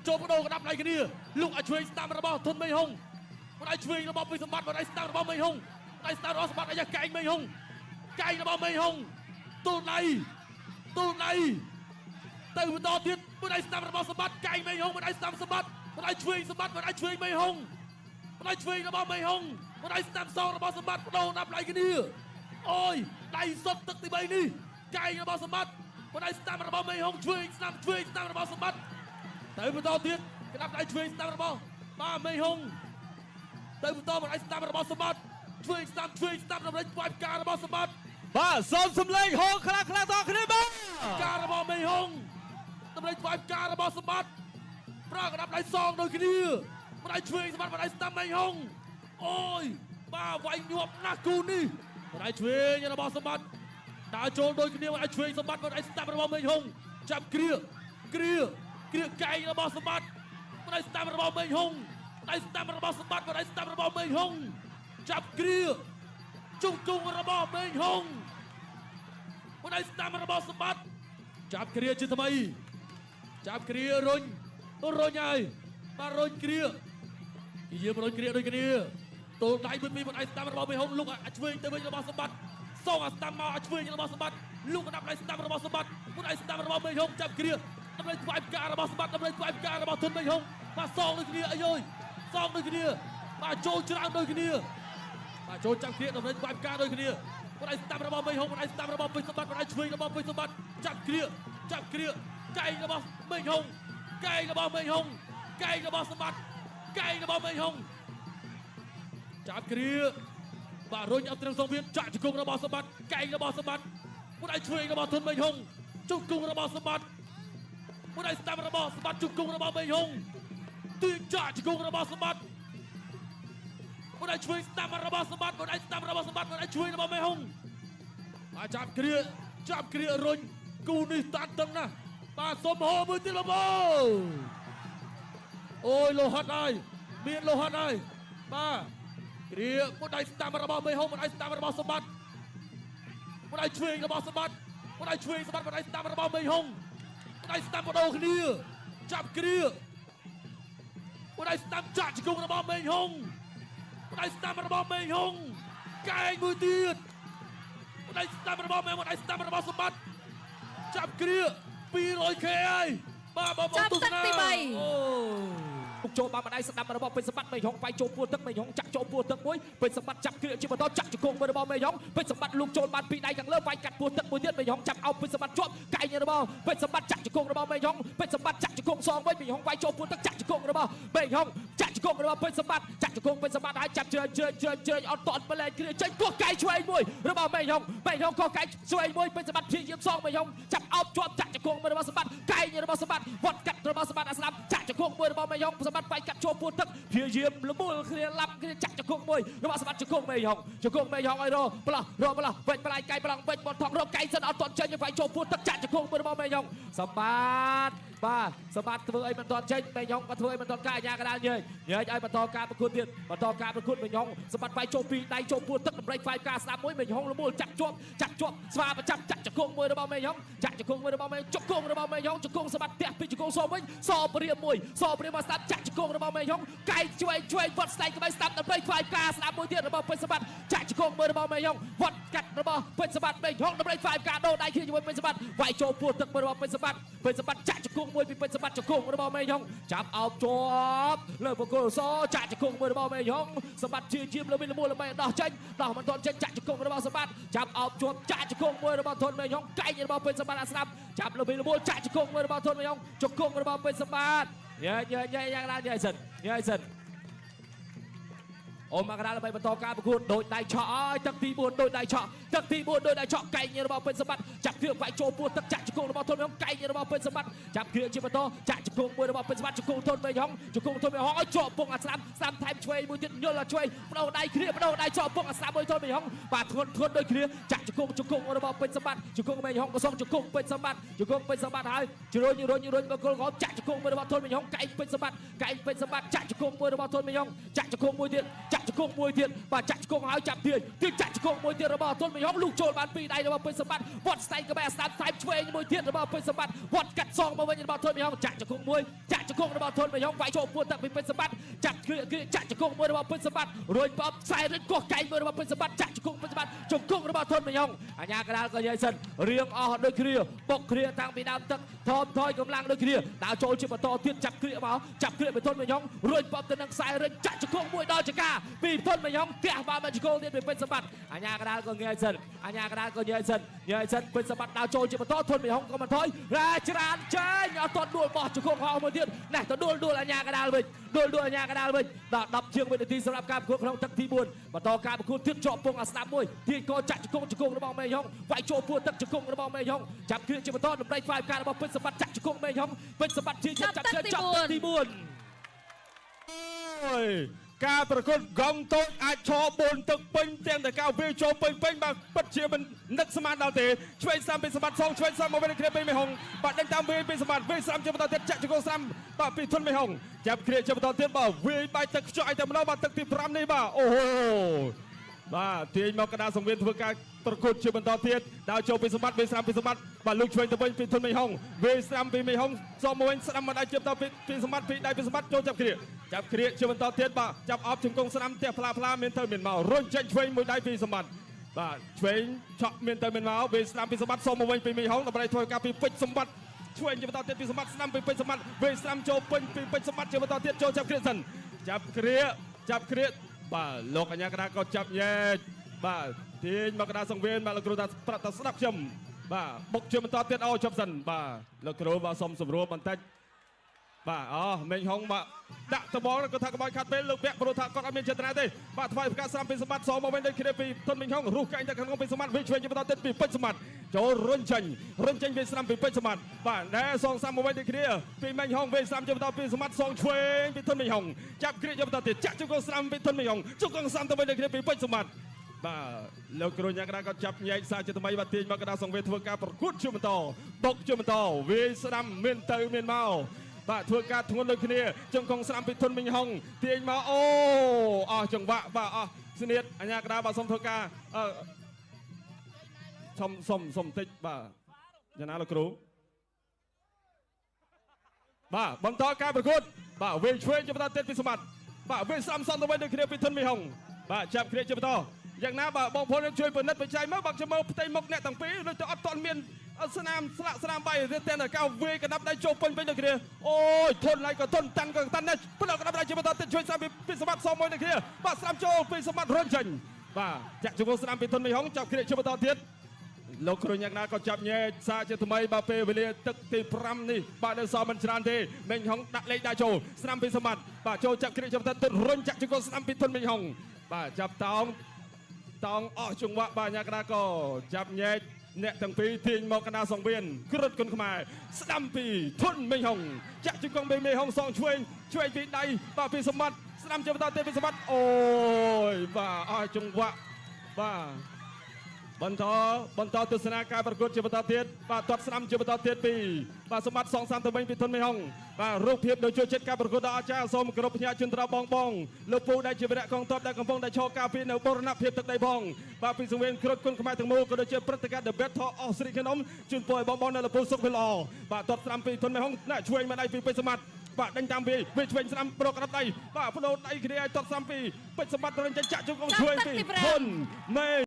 ចូលបដូរកណ្ដាប់ដៃគ្នាលោកឲ្យឆ្វេងស្ដាំរបស់ធុនមេហុងមិនឲ្យឆ្វេងរបស់ពេញសម្បត្តិមិនឲ្យស្ដាំរបស់មេហុងមិនឲ្យស្ដាំរបស់សម្បត្តិអាយ៉ាកែងមេហុងកែងរបស់មេហុងទូលដៃទៅបន្តទៀតមិនឲ្យស្ដាំរបស់សម្បត្តិកែងមេហុងមិនឲ្យស្ដាំសម្បត្តិមិនឲ្យឆ្វេងសម្បត្តិមិនឲ្យឆ្វេងមេហុងមិនឲ្យឆ្វេងរបស់មេហុងមិនឲ្យស្ដាំសងរបស់សម្បត្តិបដូរណាប់ដៃគ្នាអូយដៃសុតទឹកទី3នេះកែងរបស់សម្បត្តិមិនឲ្យស្ដាំរបស់មេហុងឆ្វេងស្ដាំរបស់សម្បត្តិទៅបន្តទៀតក្តាប់ដៃឆ្វេងស្ដាំរបស់បាទមេហុងទៅបន្តមិនឲ្យស្ដាំរបស់សម្បត្តិឆ្វេងស្ដាំដើម្បីស្វាយការរបស់សម្បត្តិបាទសូមសម្លេងហូរខ្លាំងៗដល់គ្នាបាទការរបស់មេហុងដើម្បីស្វាយការរបស់សម្បត្តិប្រើក្តាប់ដៃសងដូចគ្នាមិនឲ្យឆ្វេងសម្បត្តិមិនឲ្យស្ដាំមេហុងអូយបាទវាយញាប់ណាស់គូនេះមិនឲ្យឆ្វេងរបស់សម្បត្តិដើរចូលដូចគ្នាមិនឲ្យឆ្វេងសម្បត្តិមិនឲ្យស្ដាំរបស់មេហុងចាប់គ្រាកែងរបស់សម្បត្តិមិនឲ្យស្ដាំរបស់មេហុងដៃស្ដាំរបស់សម្បត្តិមិនឲ្យស្ដាំរបស់មេហុងចាប់គ្រាជង្គង់របស់មេហុងមិនឲ្យស្ដាំរបស់សម្បត្តិចាប់គ្រាជាថ្មីចាប់គ្រារុញហើយបាទរុញគ្រាយាមរុញគ្រាដូចគ្នាតូលដៃមួយពីរមិនឲ្យស្ដាំរបស់មេហុងលុកឲ្យឆ្វេងទៅវិញរបស់សម្បត្តិសងឲ្យស្ដាំមកឲ្យឆ្វេងរបស់សម្បត្តិលុកកណ្ដាប់ដៃស្ដាំរបស់សម្បត្តិមិនឲ្យស្ដាំរបស់មេហុងចាប់គ្រាដើម្បីស្វាយការរបស់សម្បត្តិដើម្បីស្វាយការរបស់ធុនមេហុងបាទសងដូចគ្នាអីយសងដូចគ្នាបាទចូលច្រើនដូចគ្នាបាទចូលចាំគ្រាដើម្បីស្វាយការដូចគ្នាមិនឲ្យស្ដាំរបស់មេហុងមិនឲ្យស្ដាំរបស់ពេជ្រសម្បត្តិមិនឲ្យឆ្វេងរបស់ពេជ្រសម្បត្តិចាប់គ្រាកែងរបស់មេហុងកែងរបស់មេហុងកែងរបស់សម្បត្តិកែងរបស់មេហុងចាប់គ្រាបាទរុញអត់ត្រឹមសងវាចាក់ជង្គង់របស់សម្បត្តិកែងរបស់សម្បត្តិមិនឲ្យឆ្វេងរបស់ធុនមេហុងជង្គង់របស់សម្បត្តិមិនឲ្យស្ដាំរបស់សម្បត្តិជង្គង់របស់មេហុងទីចាក់ជង្គង់របស់សម្បត្តិមិនឲ្យឆ្វេងស្ដាំរបស់សម្បត្តិមិនឲ្យស្ដាំរបស់សម្បត្តិមិនឲ្យឆ្វេងរបស់មេហុងបាទចាប់គ្រារុញគូនេះតាន់តឹងណាស់បាទសុំហោមួយទៀតបងអូយលោហិតហើយមានលោហិតហើយបាទគ្រាមិនឲ្យស្ដាំរបស់មេហុងមិនឲ្យស្ដាំរបស់សម្បត្តិមិនឲ្យឆ្វេងរបស់សម្បត្តិមិនឲ្យឆ្វេងសម្បត្តិមិនឲ្យស្ដាំរបស់មេហុងមិនឲ្យស្ដាំបដូរគ្នាចាប់គ្រាមិនឲ្យស្ដាំចាក់ជង្គង់របស់មេហុងមិនឲ្យស្ដាំរបស់មេហុងកែងមួយទៀតមិនឲ្យស្ដាំរបស់មេមិនឲ្យស្ដាំរបស់សម្បត្តិចាប់គ្រា 200k ហើយបាទបងប្អូនទស្សនាអូពុកចូលបានម្ដាយស្ដាំរបស់ពេជ្រសម្បត្តិមេហុងវាយចូលពួរទឹកមេហុងចាក់ចូលពួរទឹកមួយពេជ្រសម្បត្តិចាប់គ្រាជាបន្តចាក់ជង្គង់របស់មេហុងពេជ្រសម្បត្តិលូកចូលបានពីដៃខាងលើវាយកាត់ពួរទឹកមួយទៀតមេហុងចាប់អោបពេជ្រសម្បត្តិជាប់កែងរបស់ពេជ្រសម្បត្តិចាក់ជង្គង់របស់មេហុងពេជ្រសម្បត្តិចាក់ជង្គង់សងវិញមេហុងវាយចូលពួរទឹកចាក់ជង្គង់របស់មេហុងចាក់ជង្គង់របស់ពេជ្រសម្បត្តិចាក់ជង្គង់ពេជ្រសម្បត្តិហើយចាប់ជ្រើអត់តន់បលែងគ្រាចេញគោះកែងឆ្វេងមួយរបស់មេហុងគោះកែងឆ្វេងមួយពេជ្រសម្បត្តិព្យាយាមសងមេហុងចាប់អោបជាប់ចាក់ជង្គង់របស់សម្បត្តិកែងរបស់សម្បត្តិវត្តកាត់របស់សម្បត្តិអាស្ដាំចាក់ជង្គង់មួយរបស់មេហុងសម្បត្តិវាយកាត់ចូលពួរទឹកព្យាយាមលមូលគ្នាឡាប់គ្នាចាក់ជង្គង់មួយរបស់សម្បត្តិជង្គង់មេហុងឲ្យរប្លោះវិញបលាយកែងប្រឡងវិញបត់ថងរកកែងសិនអត់តន់ចេញវាយចូលពួរទឹកចាក់ជង្គង់មួយរបស់មេហុងសម្បត្តិបាទសម្បត្តិធ្វើអីមិនតន់ចេញមេហុងក៏ធ្វើអីមិនតន់កាយអាញាកដាលញែកឲ្យបន្តការប្រកួតទៀតបន្តការប្រកួតមេហុងសម្បត្តិវាយចូលពីដៃចូលពួរទឹកដើម្បីវាយការស្ដាប់មួយមេហុងលមូលចាក់ជាប់ស្វាប្រចាំចាក់ជង្គង់មួយរបស់មេហុងចាក់ជង្គង់មួយរបស់មេជង្គង់របស់មេហុងជង្គង់សម្បត្តិផ្ទះពីជង្គង់សវិញសព្រាមមួយមកស្ដាប់ចាក់ជង្គង់របស់មេហុងកែងឆ្វេងវត្តស្ដែងក្បែរស្ដាប់ដើម្បីវាយការស្ដាប់មួយទៀតរបស់ពេជ្រសម្បត្តិចាក់ជង្គង់មួយរបស់មេហុងវត្តកាត់របស់ពេជ្រសម្បត្តិមេហុងដើម្បីវាយការដូរដៃគ្នាជាមួយពេជ្រសម្បត្តិវាយចូលពួរទឹកមួយរបស់ពេជ្រសម្បត្តិចាក់ជង្គង់មួយពីពេជ្រសម្បត្តិជង្គង់របស់មេហុងចាប់អោបជាប់លើបង្គោលសចាក់ជង្គង់មួយរបស់មេហុងសម្បត្តិជាជាមលើវិញលមូលដើម្បីដោះចេញដោះមិនទាន់ចេញចាក់ជង្គង់របស់សម្បត្តិចាប់អោបជាប់ចាក់ជង្គង់មួយរបស់ធនមេហុងកែងរបស់ពេជ្រសម្បត្តិអាស្ដាប់ចាប់លើវិញលមូលចាក់ជង្គង់មួយរបស់ធនមេហុងជង្គង់របស់ពេជ្រសម្បត្តិញ៉ៃយ៉ាងណាញ៉ៃសិនអូមកកណ្ដាលដើម្បីបន្តការប្រកួតដូចដៃឆក់ឲ្យទឹកទី4ដូចដៃឆក់កែងរបស់ពេជ្រសម្បត្តិចាប់គ្រឿងវាយចូលពួរទឹកចាក់ជង្គង់របស់ធនមេហុងកែងរបស់ពេជ្រសម្បត្តិចាប់គ្រឿងជាបន្តចាក់ជង្គង់មួយរបស់ពេជ្រសម្បត្តិជង្គង់ធនមេហុងឲ្យជាប់ពងអាស្ដាំថែមឆ្វេងមួយទៀតយល់ឆ្វេងបដូរដៃជាប់ពងអាស្ដាំមួយធនមេហុងបាទធ្ងន់ដូចគ្នាចាក់ជង្គង់របស់ពេជ្រសម្បត្តិជង្គង់មេហុងក៏សងជង្គង់ពេជ្រសម្បត្តិហើយជ្រុញបកគលកោចាក់ជង្គង់មួយរបស់ធនមេហុងកែងពេជ្រសម្បត្តិចាក់ជង្គង់មួយរបស់ធនមេហុងចាក់ជង្គង់មួយទៀតចាក់ជង្គ ជង្គង់មួយទៀតបាទចាក់ជង្គង់ហើយចាប់ទាញចាក់ជង្គង់មួយទៀតរបស់ទុនមីហុងលូកចូលបានពីដៃរបស់ពេជ្រសម្បត្តិវត្តស្ដែងក្បែរស្ដាប់ខ្សែឆ្វេងមួយទៀតរបស់ពេជ្រសម្បត្តិវត្តកាត់សងមកវិញរបស់ទុនមីហុងចាក់ជង្គង់មួយចាក់ជង្គង់របស់ទុនមីហុងវាយចូលពួនទឹកពីពេជ្រសម្បត្តិចាក់ចាក់ជង្គង់មួយរបស់ពេជ្រសម្បត្តិរួចបបខ្សែរឹងកោះកែងមួយរបស់ពេជ្រសម្បត្តិចាក់ជង្គង់ពេជ្រសម្បត្តិជង្គង់របស់ទុនមីហុងអាញាកដាលក៏និយាយសិនរៀងអស់ដូចគ្នាបុកគ្នាតាំងពីដើមទឹកថមថយកម្លាំងដូចគ្នាដើរចូលជាបន្តទៀតចាប់គ្រាមកចាប់គ្រាពីទុនមីហុងរួចបបទៅនឹងខ្សែរឹងចាក់ជង្គង់មួយដល់ចកាពីទុនមីហុងទះបានមកជង្គង់ទៀតពីពេជ្រសម្បត្តិអាញាកដាលក៏និយាយសិនអាញាកដាលក៏និយាយសិនពេជ្រសម្បត្តិដើរចូលជាបន្តទុនមីហុងក៏មិនថយរាច្រានចេញអត់តដួលបោះជង្គង់ហោះមួយទៀតណែទៅដួលអាញាកដាលវិញដួលអាញាកដាលវិញដល់10ជាងវិនាទីសម្រាប់ការប្រកួតក្នុងទឹកទី4បន្តការប្រកួតទៀតជាប់ពងអាស្ដាប់មួយទាញកោចាក់ជង្គង់របស់មេហុងវាយចូលពួរទឹកជង្គង់របស់មេហុងចាប់គ្រាជាបន្តតម្រៃផ្លាយការរបស់ពេជ្រសម្បត្តិចាក់ជង្គង់មេហុងពេជ្រសម្បត្តិជាចាប់ទឹកទី4អូយការប្រកួតកងតូចអាចឈរបូនទឹកពេញទាំងតែការវាចូលពេញបាទពិតជាមិននឹកស្មានដល់ទេឆ្វេងស្ដាំពីសម្បត្តិសងឆ្វេងស្ដាំមកវិញគ្រាពីមេហុងបាទដេញតាមវាពីសម្បត្តិវាស្ដាំជាបន្តទៀតចាក់ជង្គង់ស្ដាំបាទពីទុនមេហុងចាប់គ្រាជាបន្តទៀតបាទវាបាយទឹកខ្ជក់ឲ្យតែម្ដងបាទទឹកទី5នេះបាទអូហូបាទទាញមកកណ្ដាលសង្វៀនធ្វើការប្រកួតជាបន្តទៀតដើរចូលពីសម្បត្តិវាស្ដាំពីសម្បត្តិបាទលុកឆ្វេងទៅវិញពីទុនមេហុងវាស្ដាំពីមេហុងសមមកវិញស្ដាំមកដៃជាបន្តពីសម្បត្តិពីដៃពីសម្បត្តិចូលចាប់គ្រាជាបន្តទៀតបាទចាប់អបជង្គង់ស្ដាំផ្ទះផ្លាមានទៅមានមករុញចេញឆ្វេងមួយដៃពីសម្បត្តិបាទឆ្វេងឆក់មានទៅមានមកវាស្ដាំពីសម្បត្តិសមមកវិញពីមេហុងដើម្បីធ្វើការពីពេជ្រសម្បត្តិឆ្វេងជាបន្តទៀតពីសម្បត្តិស្ដាំពីពេជ្រសម្បត្តិវាស្ដាំចូលពេញពីពេជ្រសម្បត្តិជាបន្តទៀតចូលចាប់គ្រាសិនចាប់គ្រាបាទលោកអញ្ញាកណ្ដាលក៏ចាប់ញែកបាទទាញមកកណ្ដាលសង្វៀនបាទលោកគ្រូថាប្រាប់ថាស្ដាប់ខ្ញុំបាទបុកជាបន្តទៀតអូចប់សិនបាទលោកគ្រូបាទសុំសម្រួលបន្តិចបាទមេងហុងបាទដាក់ត្បូងគាត់ថាក្បោចខាត់ពេលលោកពាក់ព្រោះថាគាត់អត់មានចេតនាទេបាទថ្វាយប្រកាសស្រាំពីសម្បត្តិសមកវិញដូចគ្នាពីទុនមេងហុងរុះកែងទៅខាងក្នុងពីសម្បត្តិវិញឆ្វេងជាបន្តទៀតពីពេជ្រសម្បត្តិចូលរុញចេញពីស្រាំពីពេជ្រសម្បត្តិបាទដែលសងសាំមកវិញដូចគ្នាពីមេងហុងវិញស្រាំជាបន្តពីសម្បត្តិសងឆ្វេងពីទុនមេងហុងចាប់គ្រាជាបន្តទៀតចាក់ជង្គង់ស្រាំពីទុនមេងហុងជង្គង់ស្រាំទៅវិញដូចគ្នាពីពេជ្រសម្បត្តិបាទលោកគ្រូញ៉ាកដាក៏ចាប់ញែកសារជាថ្មីបាទទាញមកកណ្ដាលសង្វេធ្វើការប្រកួតជាបន្តបុកជាបន្តវាស្ដាំមានទៅមានមកបាទធ្វើការធ្ងន់ដូចគ្នាជង្គង់ស្ដាំពីទុនមីងហុងទាញមកអូអស់ចង្វាក់បាទអស់ស្នៀតអញ្ញាកដាបាទសូមធ្វើការសុំតិចបាទយ៉ាងណាលោកគ្រូបាទបន្តការប្រកួតបាទវិញឆ្វេងជាបន្តទៀតពីសម្បត្តិបាទវិញស្ដាំសន្តិវិញដូចគ្នាពីទុនមីងហុងបាទចាប់គ្រាជាបន្តយ៉ាងណាបាទបងប្អូនជួយពិនិត្យបច្ច័យមកបើខ្ញុំមើលផ្ទៃមុខអ្នកទាំងពីរដូចទៅអត់ទាន់មានស្នាមស្លាកស្នាមបាយរៀបតែកៅវាយកណ្ដាប់ដៃចូលពេញដូចគ្នាអូយធន់ហើយក៏ធន់តាន់ក៏តាន់ដែរផ្ដោតកណ្ដាប់ដៃជាបន្តទៀតជួយស្ដាំពីសម្បត្តិសមមួយដូចគ្នាបាទស្ដាំចូលពីសម្បត្តិរុញចេញបាទចាក់ជង្គង់ស្ដាំពីទុនមីហុងចាប់គ្រាជាបន្តទៀតលោកគ្រូញ៉ាក់ណាក៏ចាប់ញែកសារជាថ្មីបាទពេលវេលាទឹកទី5នេះបាទនៅសល់មិនច្រើនទេមេងហុងដាក់លេខដាក់ចូលស្ដាំពីសម្បត្តិបាទចូលចាប់គ្រាជាបន្តទៀតរុញចាក់ជង្គង់ស្ដាំពីទុនមីហុងបាទចាប់តោងអស់ចង្វាក់បាទញ៉ាក់ណាក៏ចាប់ញែកអ្នកទាំងពីរទាញមកកណ្ដាលសង្វៀនគ្រុតគុនខ្មែរស្ដាំពីធុនមេងហុងចាក់ជង្គង់មេហុងសងឆ្វេងពីដៃបាទពីសម្បត្តិស្ដាំជាបន្តទៀតពីសម្បត្តិអូយបាទអស់ចង្វាក់បាទបន្តទស្សនាការប្រកួតជាបន្តទៀតបាទទាត់ស្ដាំជាបន្តទៀតពីបាទសម្បត្តិសងសាំទៅវិញពីទុនមេហុងបាទរូបភាពដោយជួយចិត្តការប្រកួតដល់អាចារ្យសូមគោរពផ្ញើជូនត្របងលោកពូដែលជាវីរៈកងទ័ពដែលកំពុងតែឈរការពារនៅបូរណភាពទឹកដីផងបាទពីសង្វៀនគ្រុតគុនខ្មែរទាំងមូលក៏ដូចជាព្រឹត្តិការណ៍ The Battle of Sri Khanom ជូនពរឲ្យបងនៅលពូសុខភាពល្អបាទទាត់ស្ដាំពីទុនមេហុងណាឆ្វេងមកដៃពីពេជ្រសម្បត្តិបាទដេញតាមវាឆ្វេងស្ដាំប្រកកណ្ដាប់ដៃបាទបដូរដៃគ្នាឲ្យទាត់ស្ដាំពីពេជ្រសម្បត្តិរញចាក់ជង្គង់ឆ្វេងពីធុនមេ